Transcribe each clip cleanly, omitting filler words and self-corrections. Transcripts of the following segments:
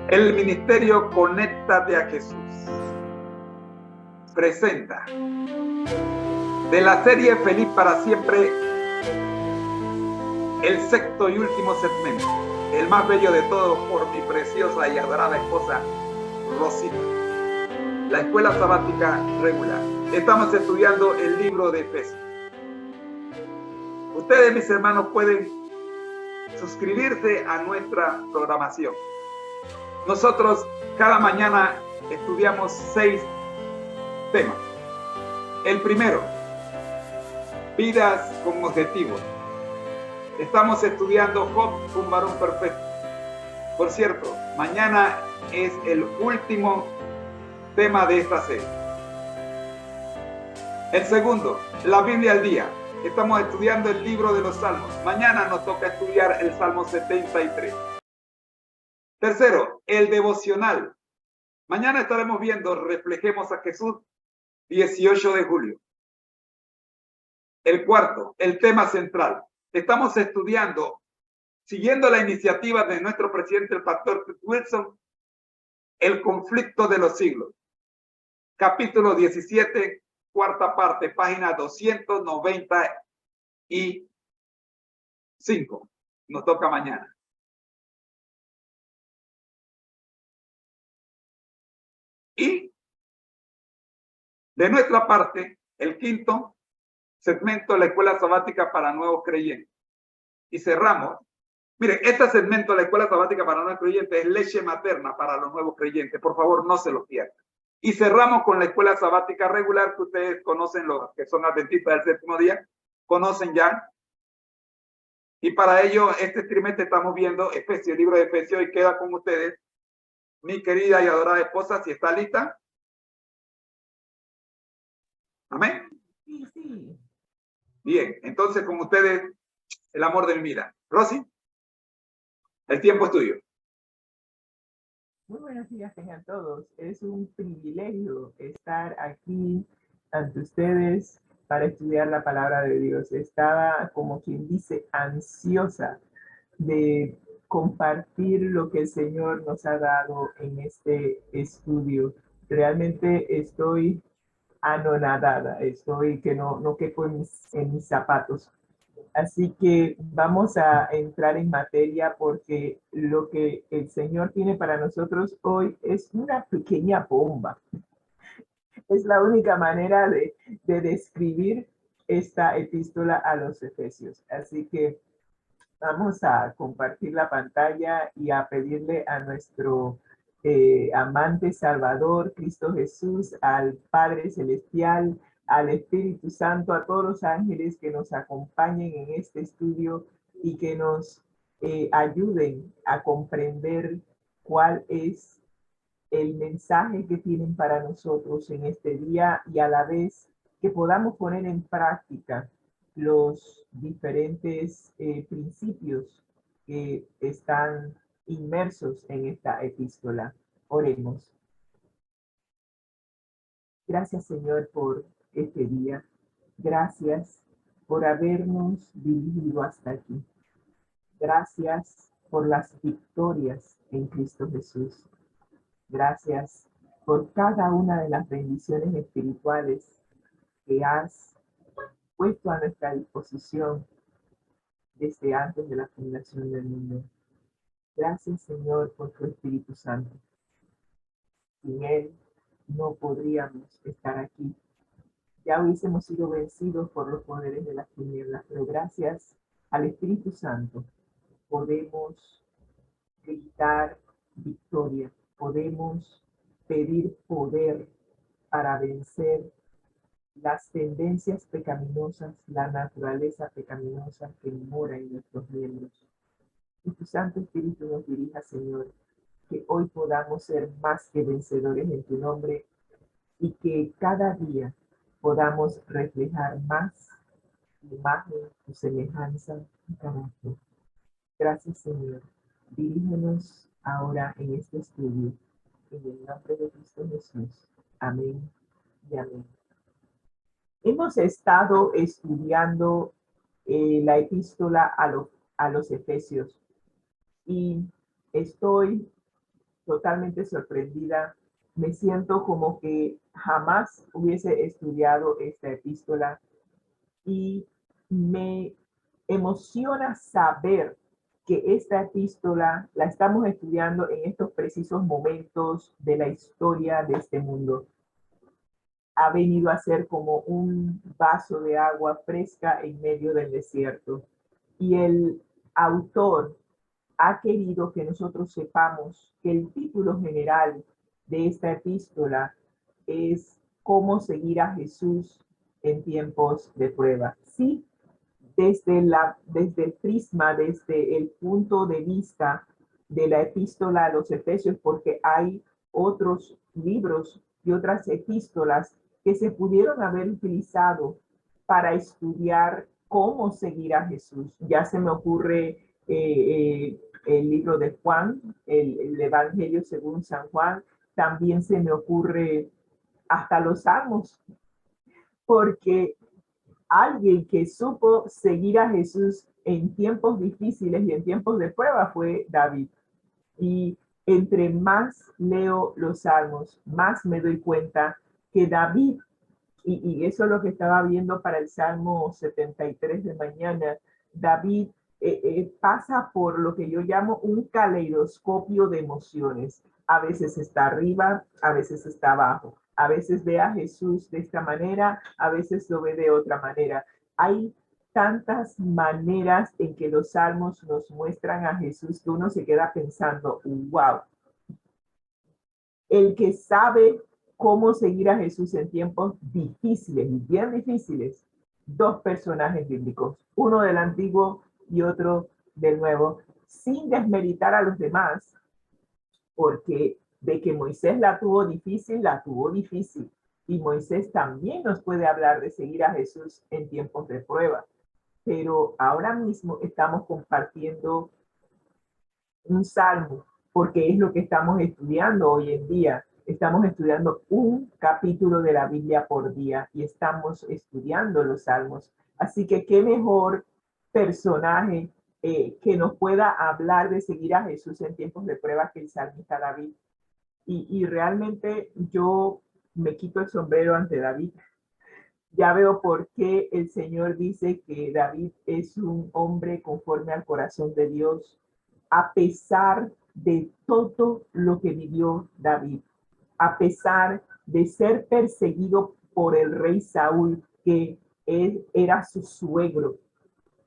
El Ministerio Conéctate a Jesús presenta de la serie Feliz para Siempre el sexto y último segmento, el más bello de todos por mi preciosa y adorada esposa Rosita, la escuela sabática regular. Estamos estudiando el libro de Efesios. Ustedes, mis hermanos, pueden suscribirse a nuestra programación. Nosotros cada mañana estudiamos 6 temas. El primero, vidas con objetivos. Estamos estudiando Job, un varón perfecto. Por cierto, mañana es el último tema de esta serie. El segundo, la Biblia al día. Estamos estudiando el libro de los Salmos. Mañana nos toca estudiar el Salmo 73. Tercero, el devocional. Mañana estaremos viendo Reflejemos a Jesús, 18 de julio. El cuarto, el tema central. Estamos estudiando, siguiendo la iniciativa de nuestro presidente, el pastor Wilson, el conflicto de los siglos. Capítulo 17, cuarta parte, página 295. Nos toca mañana. Y de nuestra parte, el quinto segmento, la escuela sabática para nuevos creyentes. Y cerramos. Miren, este segmento de la escuela sabática para nuevos creyentes es leche materna para los nuevos creyentes. Por favor, no se lo pierdan. Y cerramos con la escuela sabática regular que ustedes conocen, los que son adventistas del séptimo día, conocen ya. Y para ello, este trimestre estamos viendo Efesios, el libro de Efesios, y queda con ustedes mi querida y adorada esposa, si está lista. Amén. Sí, sí. Bien, entonces con ustedes, el amor de mi vida. Rosy, el tiempo es tuyo. Muy buenos días tengan todos. Es un privilegio estar aquí ante ustedes para estudiar la palabra de Dios. Estaba, como quien dice, ansiosa de compartir lo que el Señor nos ha dado en este estudio. Realmente estoy anonadada, estoy que no quepo en mis zapatos. Así que vamos a entrar en materia porque lo que el Señor tiene para nosotros hoy es una pequeña bomba. Es la única manera de describir esta epístola a los Efesios. Así que vamos a compartir la pantalla y a pedirle a nuestro amante Salvador, Cristo Jesús, al Padre Celestial, al Espíritu Santo, a todos los ángeles que nos acompañen en este estudio y que nos ayuden a comprender cuál es el mensaje que tienen para nosotros en este día y a la vez que podamos poner en práctica los diferentes principios que están inmersos en esta epístola. Oremos. Gracias, Señor, por este día. Gracias por habernos dirigido hasta aquí. Gracias por las victorias en Cristo Jesús. Gracias por cada una de las bendiciones espirituales que has puesto a nuestra disposición desde antes de la fundación del mundo. Gracias, Señor, por tu Espíritu Santo. Sin Él no podríamos estar aquí. Ya hubiésemos sido vencidos por los poderes de las tinieblas, pero gracias al Espíritu Santo podemos gritar victoria, podemos pedir poder para vencer las tendencias pecaminosas, la naturaleza pecaminosa que mora en nuestros miembros. Y tu Santo Espíritu nos dirija, Señor, que hoy podamos ser más que vencedores en tu nombre y que cada día podamos reflejar más tu imagen, tu semejanza y carácter. Gracias, Señor. Dirígenos ahora en este estudio. En el nombre de Cristo Jesús. Amén y amén. Hemos estado estudiando la epístola a los Efesios y estoy totalmente sorprendida. Me siento como que jamás hubiese estudiado esta epístola y me emociona saber que esta epístola la estamos estudiando en estos precisos momentos de la historia de este mundo. Ha venido a ser como un vaso de agua fresca en medio del desierto. Y el autor ha querido que nosotros sepamos que el título general de esta epístola es cómo seguir a Jesús en tiempos de prueba. Sí, desde el prisma, desde el punto de vista de la epístola a los Efesios, porque hay otros libros y otras epístolas que se pudieron haber utilizado para estudiar cómo seguir a Jesús. Ya se me ocurre el libro de Juan, el Evangelio según San Juan, también se me ocurre hasta los Salmos, porque alguien que supo seguir a Jesús en tiempos difíciles y en tiempos de prueba fue David. Y entre más leo los salmos, más me doy cuenta que David, y eso es lo que estaba viendo para el Salmo 73 de mañana, David pasa por lo que yo llamo un caleidoscopio de emociones. A veces está arriba, a veces está abajo. A veces ve a Jesús de esta manera, a veces lo ve de otra manera. Hay tantas maneras en que los salmos nos muestran a Jesús que uno se queda pensando, wow, el que sabe cómo seguir a Jesús en tiempos difíciles y bien difíciles, dos personajes bíblicos, uno del Antiguo y otro del Nuevo, sin desmeritar a los demás, porque de que Moisés la tuvo difícil, y Moisés también nos puede hablar de seguir a Jesús en tiempos de prueba, pero ahora mismo estamos compartiendo un salmo, porque es lo que estamos estudiando hoy en día. Estamos estudiando un capítulo de la Biblia por día y estamos estudiando los salmos. Así que qué mejor personaje que nos pueda hablar de seguir a Jesús en tiempos de prueba que el salmista David. Y realmente yo me quito el sombrero ante David. Ya veo por qué el Señor dice que David es un hombre conforme al corazón de Dios, a pesar de todo lo que vivió David, a pesar de ser perseguido por el rey Saúl, que él era su suegro,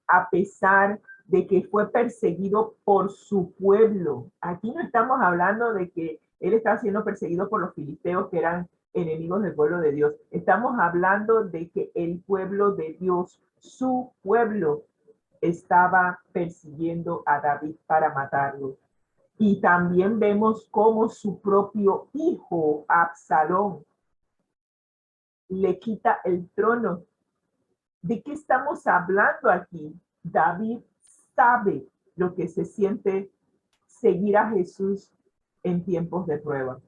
a pesar de que fue perseguido por su pueblo. Aquí no estamos hablando de que él estaba siendo perseguido por los filisteos, que eran enemigos del pueblo de Dios. Estamos hablando de que el pueblo de Dios, su pueblo, estaba persiguiendo a David para matarlo. Y también vemos cómo su propio hijo, Absalón, le quita el trono. ¿De qué estamos hablando aquí? David sabe lo que se siente seguir a Jesús en tiempos de prueba.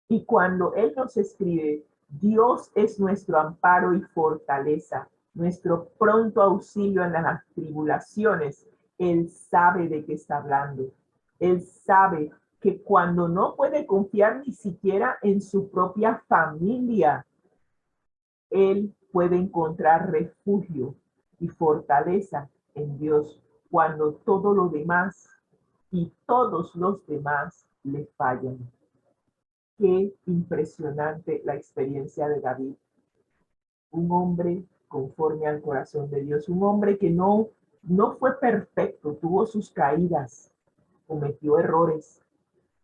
Y cuando Él nos escribe, Dios es nuestro amparo y fortaleza, nuestro pronto auxilio en las tribulaciones. Él sabe de qué está hablando. Él sabe que cuando no puede confiar ni siquiera en su propia familia, Él puede encontrar refugio y fortaleza en Dios cuando todo lo demás y todos los demás le fallan. Qué impresionante la experiencia de David. Un hombre conforme al corazón de Dios, un hombre que no fue perfecto, tuvo sus caídas, cometió errores,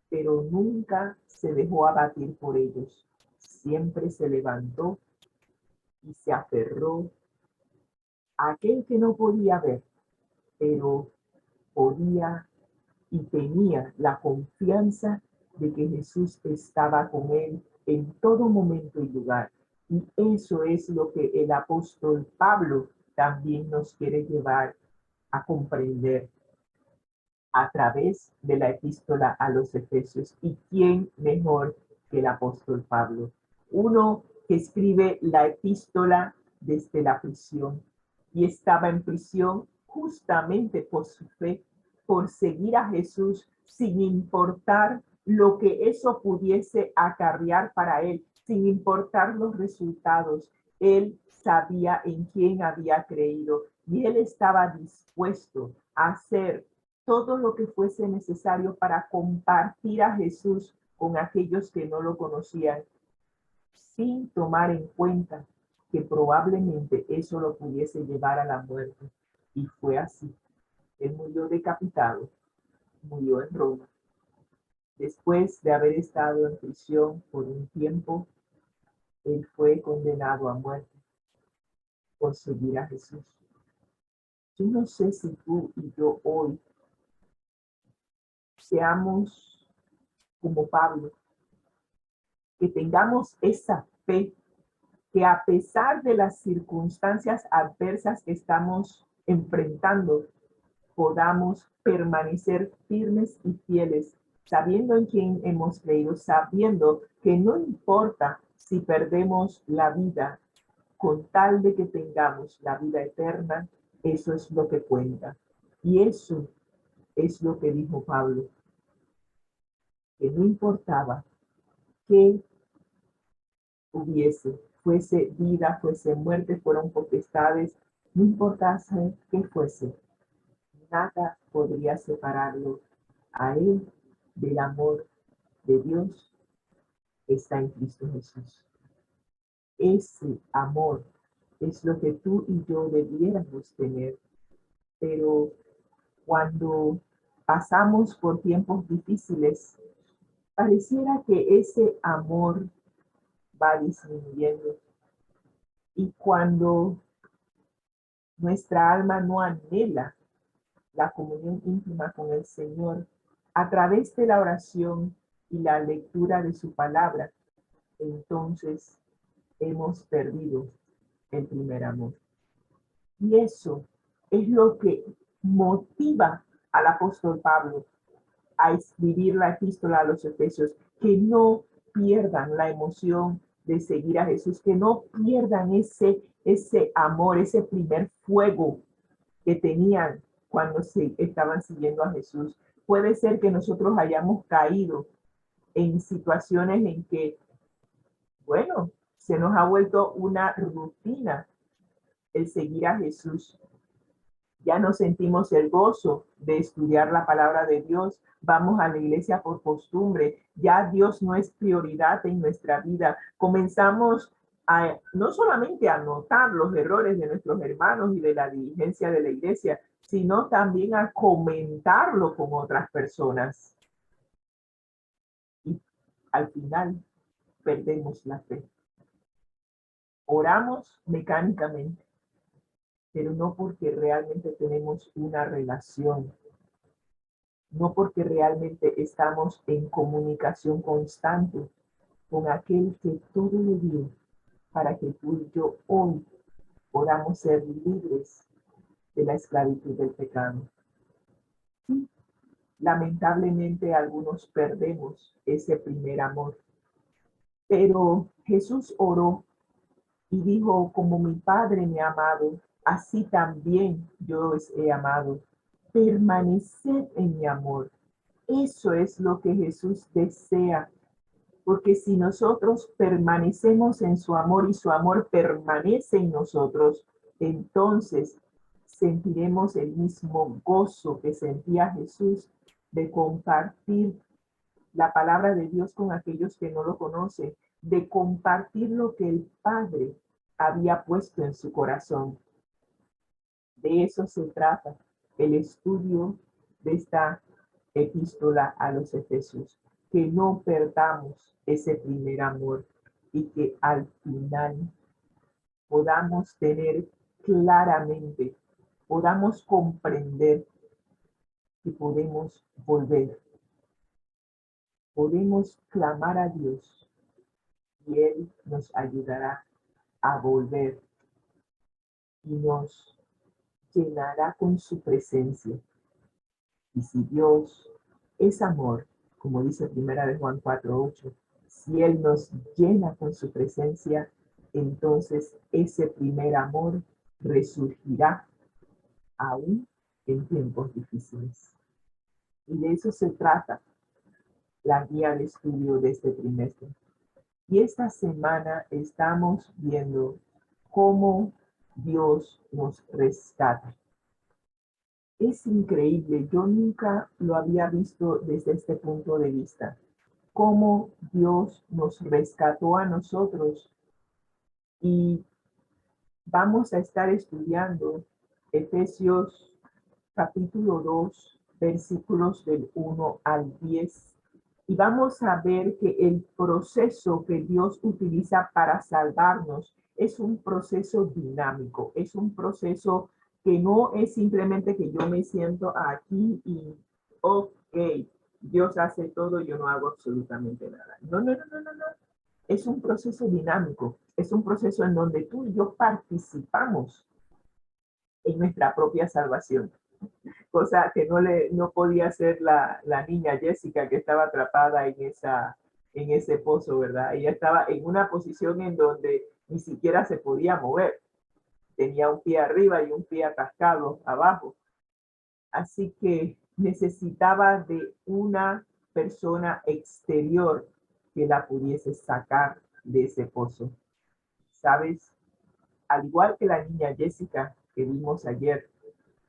pero nunca se dejó abatir por ellos. Siempre se levantó y se aferró a aquel que no podía ver, pero podía y tenía la confianza de que Jesús estaba con él en todo momento y lugar. Y eso es lo que el apóstol Pablo también nos quiere llevar a comprender a través de la epístola a los Efesios. ¿Y quién mejor que el apóstol Pablo? Uno que escribe la epístola desde la prisión y estaba en prisión justamente por su fe, por seguir a Jesús sin importar lo que eso pudiese acarrear para él, sin importar los resultados. Él sabía en quién había creído y él estaba dispuesto a hacer todo lo que fuese necesario para compartir a Jesús con aquellos que no lo conocían, sin tomar en cuenta que probablemente eso lo pudiese llevar a la muerte. Y fue así. Él murió decapitado, murió en Roma. Después de haber estado en prisión por un tiempo, él fue condenado a muerte por seguir a Jesús. Yo no sé si tú y yo hoy seamos como Pablo, que tengamos esa fe, que a pesar de las circunstancias adversas que estamos enfrentando, podamos permanecer firmes y fieles, sabiendo en quién hemos creído, sabiendo que no importa si perdemos la vida, con tal de que tengamos la vida eterna, eso es lo que cuenta. Y eso es lo que dijo Pablo, que no importaba que hubiese, fuese vida, fuese muerte, fueron potestades, no importase qué fuese, nada podría separarlo a él del amor de Dios que está en Cristo Jesús. Ese amor es lo que tú y yo debiéramos tener, pero cuando pasamos por tiempos difíciles, pareciera que ese amor va disminuyendo. Y cuando nuestra alma no anhela la comunión íntima con el Señor, a través de la oración y la lectura de su palabra, entonces hemos perdido el primer amor. Y eso es lo que motiva al apóstol Pablo a escribir la epístola a los Efesios, que no pierdan la emoción de seguir a Jesús, que no pierdan ese amor, ese primer fuego que tenían cuando se estaban siguiendo a Jesús. Puede ser que nosotros hayamos caído en situaciones en que, bueno, se nos ha vuelto una rutina el seguir a Jesús. Ya no sentimos el gozo de estudiar la palabra de Dios, vamos a la iglesia por costumbre, ya Dios no es prioridad en nuestra vida. Comenzamos a no solamente a notar los errores de nuestros hermanos y de la dirigencia de la iglesia, sino también a comentarlo con otras personas. Y al final perdemos la fe. Oramos mecánicamente, pero no porque realmente tenemos una relación, no porque realmente estamos en comunicación constante con aquel que todo le dio para que tú y yo hoy podamos ser libres de la esclavitud del pecado. Sí, lamentablemente algunos perdemos ese primer amor, pero Jesús oró y dijo, como mi Padre me ha amado, así también yo os he amado. Permaneced en mi amor. Eso es lo que Jesús desea, porque si nosotros permanecemos en su amor y su amor permanece en nosotros, entonces sentiremos el mismo gozo que sentía Jesús de compartir la palabra de Dios con aquellos que no lo conocen, de compartir lo que el Padre había puesto en su corazón. De eso se trata el estudio de esta epístola a los Efesios, que no perdamos ese primer amor y que al final podamos tener claramente, podamos comprender que podemos volver, podemos clamar a Dios y Él nos ayudará a volver y nos llenará con su presencia. Y si Dios es amor, como dice 1 Juan 4:8, si Él nos llena con su presencia, entonces ese primer amor resurgirá aún en tiempos difíciles. Y de eso se trata la guía de estudio de este trimestre. Y esta semana estamos viendo cómo Dios nos rescata. Es increíble, yo nunca lo había visto desde este punto de vista. Cómo Dios nos rescató a nosotros. Y vamos a estar estudiando Efesios capítulo 2, versículos del 1 al 10. Y vamos a ver que el proceso que Dios utiliza para salvarnos es un proceso dinámico, es un proceso que no es simplemente que yo me siento aquí y, ok, Dios hace todo, yo no hago absolutamente nada. No, no, no, no, no, no. Es un proceso dinámico, es un proceso en donde tú y yo participamos en nuestra propia salvación, cosa que no podía hacer la niña Jessica, que estaba atrapada en ese pozo, ¿verdad? Ella estaba en una posición en donde ni siquiera se podía mover. Tenía un pie arriba y un pie atascado abajo. Así que necesitaba de una persona exterior que la pudiese sacar de ese pozo. ¿Sabes? Al igual que la niña Jessica que vimos ayer,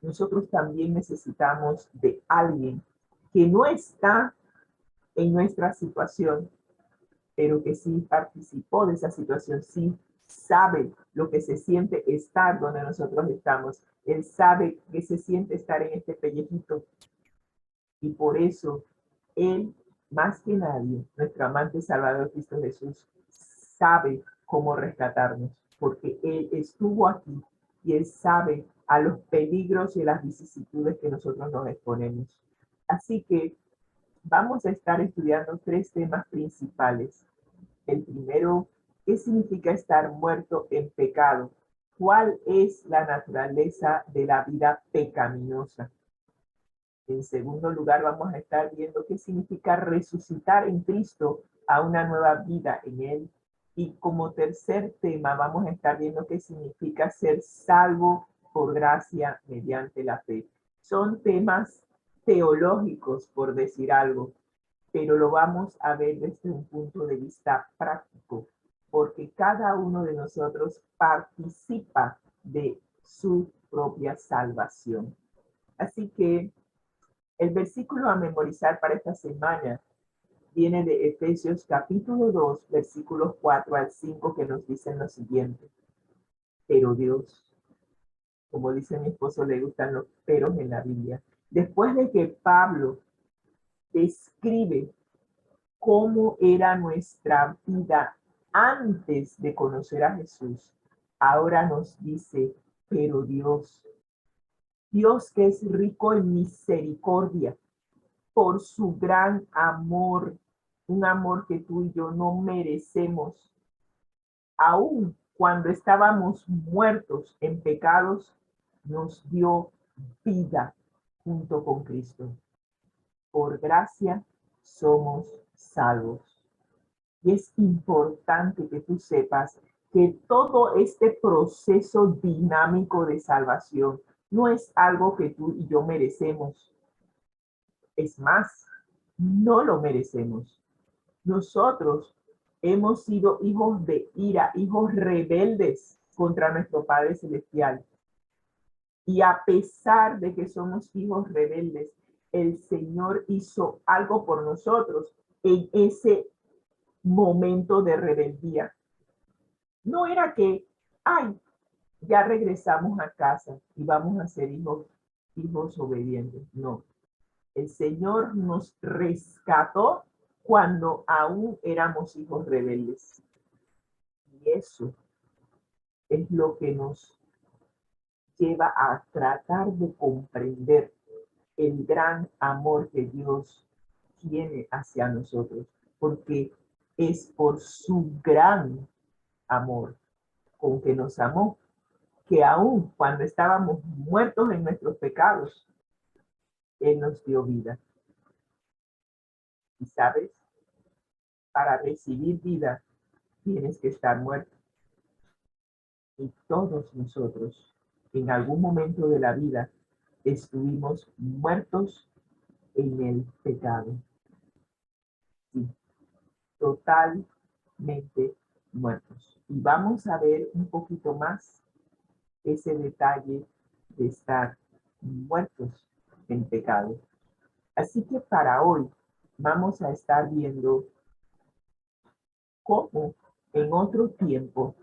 nosotros también necesitamos de alguien que no está en nuestra situación, pero que sí participó de esa situación, sí sabe lo que se siente estar donde nosotros estamos. Él sabe que se siente estar en este pellejito. Y por eso, Él, más que nadie, nuestro amante Salvador Cristo Jesús, sabe cómo rescatarnos, porque Él estuvo aquí y Él sabe a los peligros y las vicisitudes que nosotros nos exponemos. Así que vamos a estar estudiando tres temas principales. El primero, ¿qué significa estar muerto en pecado? ¿Cuál es la naturaleza de la vida pecaminosa? En segundo lugar, vamos a estar viendo qué significa resucitar en Cristo a una nueva vida en Él. Y como tercer tema, vamos a estar viendo qué significa ser salvo por gracia mediante la fe. Son temas teológicos, por decir algo, pero lo vamos a ver desde un punto de vista práctico, porque cada uno de nosotros participa de su propia salvación. Así que el versículo a memorizar para esta semana viene de Efesios capítulo 2, versículos 4 al 5, que nos dicen lo siguiente. Pero Dios, como dice mi esposo, le gustan los peros en la Biblia. Después de que Pablo describe cómo era nuestra vida antes de conocer a Jesús, ahora nos dice, pero Dios, Dios que es rico en misericordia, por su gran amor, un amor que tú y yo no merecemos. Aún cuando estábamos muertos en pecados, nos dio vida junto con Cristo. Por gracia somos salvos. Y es importante que tú sepas que todo este proceso dinámico de salvación no es algo que tú y yo merecemos. Es más, no lo merecemos. Nosotros hemos sido hijos de ira, hijos rebeldes contra nuestro Padre Celestial. Y a pesar de que somos hijos rebeldes, el Señor hizo algo por nosotros en ese momento de rebeldía. No era que, ay, ya regresamos a casa y vamos a ser hijos obedientes. No. El Señor nos rescató cuando aún éramos hijos rebeldes. Y eso es lo que nos lleva a tratar de comprender el gran amor que Dios tiene hacia nosotros, porque es por su gran amor con que nos amó, que aún cuando estábamos muertos en nuestros pecados, Él nos dio vida. Y sabes, para recibir vida tienes que estar muerto. Y todos nosotros, en algún momento de la vida, estuvimos muertos en el pecado. Sí, totalmente muertos. Y vamos a ver un poquito más ese detalle de estar muertos en pecado. Así que para hoy vamos a estar viendo cómo en otro tiempo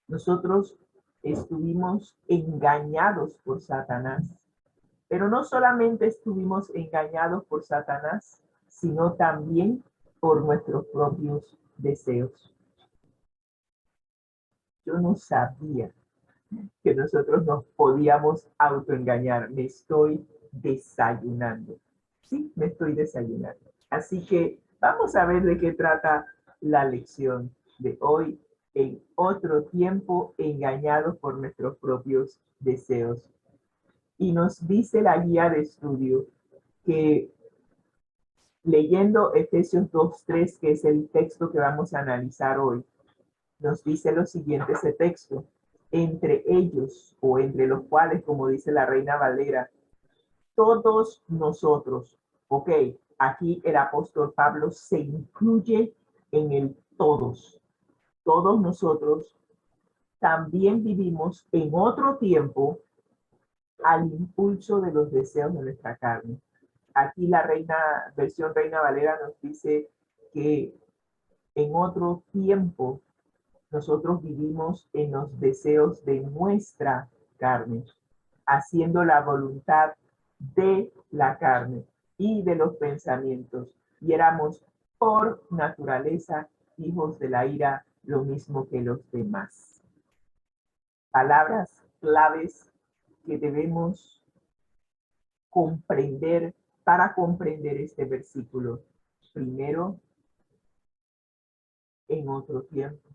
nosotros estuvimos engañados por Satanás. Pero no solamente estuvimos engañados por Satanás, sino también por nuestros propios deseos. Yo no sabía que nosotros nos podíamos autoengañar. Me estoy desayunando. Sí, me estoy desayunando. Así que vamos a ver de qué trata la lección de hoy. En otro tiempo, engañados por nuestros propios deseos. Y nos dice la guía de estudio que leyendo Efesios 2:3, que es el texto que vamos a analizar hoy, nos dice lo siguiente ese texto: entre ellos, o entre los cuales, como dice la Reina Valera, todos nosotros. Ok, aquí el apóstol Pablo se incluye en el todos. Todos nosotros también vivimos en otro tiempo al impulso de los deseos de nuestra carne. Aquí la versión Reina Valera nos dice que en otro tiempo nosotros vivimos en los deseos de nuestra carne, haciendo la voluntad de la carne y de los pensamientos. Y éramos por naturaleza hijos de la ira, lo mismo que los demás. Palabras claves que debemos comprender para comprender este versículo. Primero, en otro tiempo.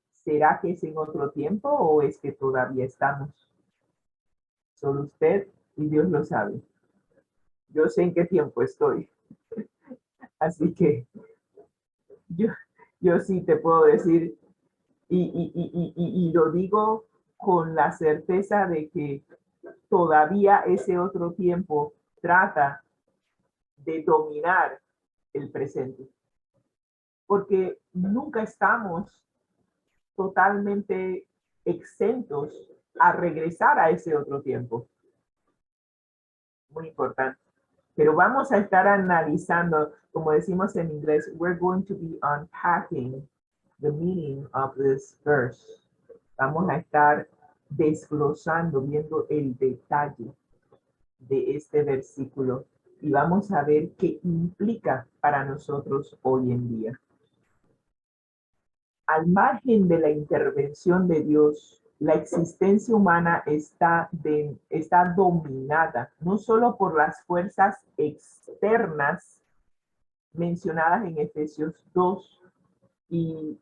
¿Será que es en otro tiempo o es que todavía estamos? Solo usted y Dios lo sabe. Yo sé en qué tiempo estoy. Así que yo sí te puedo decir, y lo digo con la certeza de que todavía ese otro tiempo trata de dominar el presente. Porque nunca estamos totalmente exentos a regresar a ese otro tiempo. Muy importante. Pero vamos a estar analizando, como decimos en inglés, we're going to be unpacking the meaning of this verse. Vamos a estar desglosando, viendo el detalle de este versículo y vamos a ver qué implica para nosotros hoy en día. Al margen de la intervención de Dios, la existencia humana está dominada no solo por las fuerzas externas mencionadas en Efesios 2, y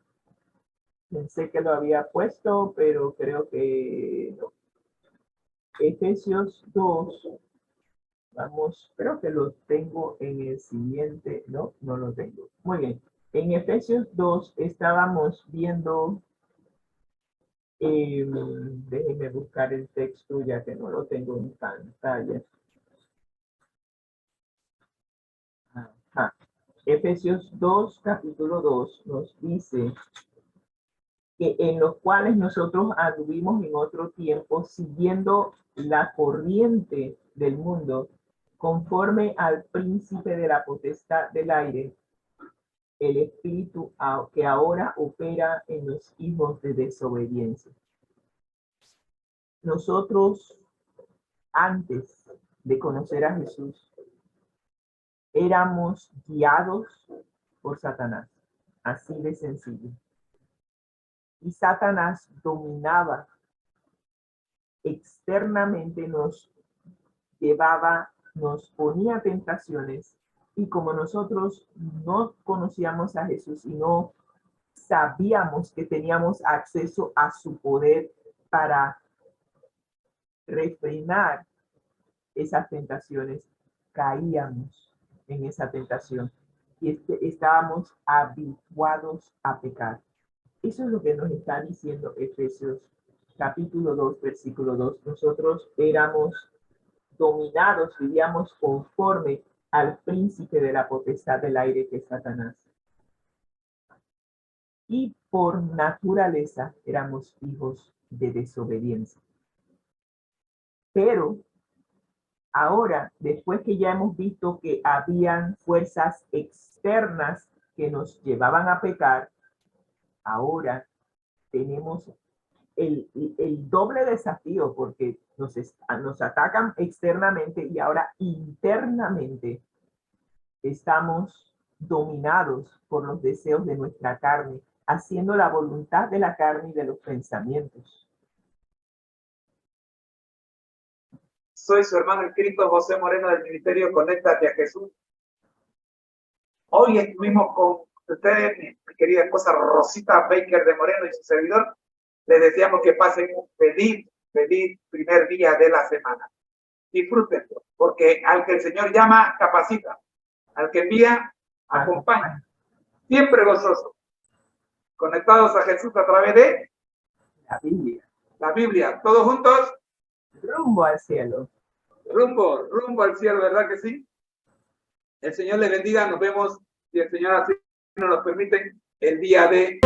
pensé que lo había puesto, pero creo que no. Efesios 2, vamos, creo que lo tengo en el siguiente, no lo tengo. Muy bien, en Efesios 2 estábamos viendo, déjenme buscar el texto ya que no lo tengo en pantalla. Ajá. Efesios 2, capítulo 2, nos dice que en los cuales nosotros anduvimos en otro tiempo siguiendo la corriente del mundo, conforme al príncipe de la potestad del aire, el espíritu que ahora opera en los hijos de desobediencia. Nosotros, antes de conocer a Jesús, éramos guiados por Satanás, así de sencillo. Y Satanás dominaba externamente, nos llevaba, nos ponía tentaciones, y como nosotros no conocíamos a Jesús y no sabíamos que teníamos acceso a su poder para refrenar esas tentaciones, caíamos en esa tentación y estábamos habituados a pecar. Eso es lo que nos está diciendo Efesios capítulo 2, versículo 2. Nosotros éramos dominados, vivíamos conforme al príncipe de la potestad del aire, que es Satanás. Y por naturaleza éramos hijos de desobediencia. Pero ahora, después que ya hemos visto que habían fuerzas externas que nos llevaban a pecar, ahora tenemos el doble desafío, porque nos atacan externamente y ahora internamente estamos dominados por los deseos de nuestra carne, haciendo la voluntad de la carne y de los pensamientos. Soy su hermano en Cristo, José Moreno, del Ministerio Conéctate a Jesús. Hoy estuvimos con ustedes, mi querida esposa Rosita Baker de Moreno y su servidor. Les deseamos que pasen un feliz primer día de la semana. Disfrútenlo, porque al que el Señor llama, capacita. Al que envía, acompaña. Siempre gozoso. Conectados a Jesús a través de la Biblia. La Biblia. Todos juntos. Rumbo al cielo. Rumbo al cielo, ¿verdad que sí? El Señor les bendiga. Nos vemos, si el Señor así nos lo permite, el día de